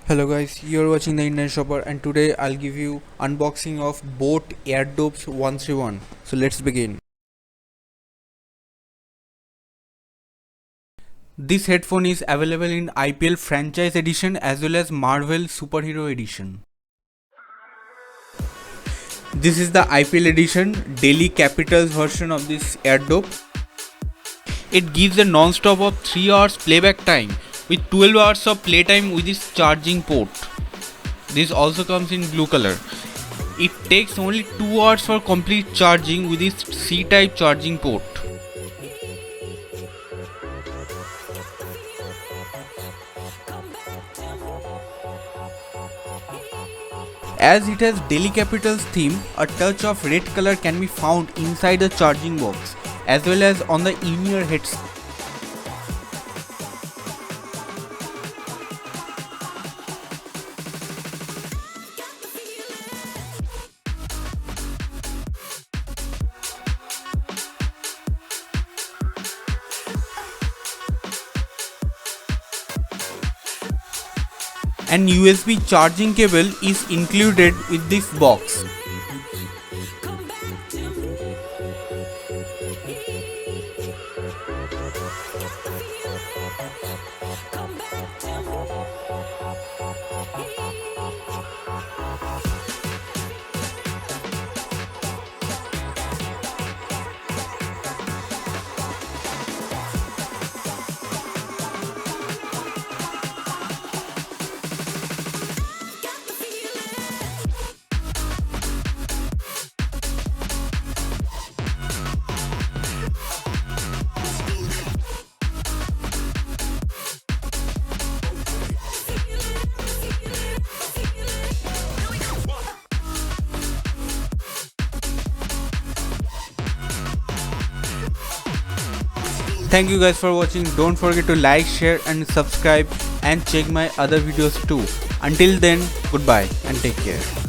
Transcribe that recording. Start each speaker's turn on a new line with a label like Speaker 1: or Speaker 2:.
Speaker 1: Hello guys, you're watching the Internet Shopper and today I'll give you unboxing of boAt Airdopes 131. So let's begin. This headphone is available in IPL Franchise Edition as well as Marvel Superhero Edition. This is the IPL Edition Delhi Capitals version of this Airdope. It gives a non-stop of 3 hours playback time with 12 hours of playtime with its charging port. This also comes in blue color. It takes only 2 hours for complete charging with its C-type charging port. As it has Delhi Capitals theme, a touch of red color can be found inside the charging box as well as on the in-ear headset. And USB charging cable is included with this box. Thank you guys for watching. Don't forget to like, share and subscribe and check my other videos too. Until then, goodbye and take care.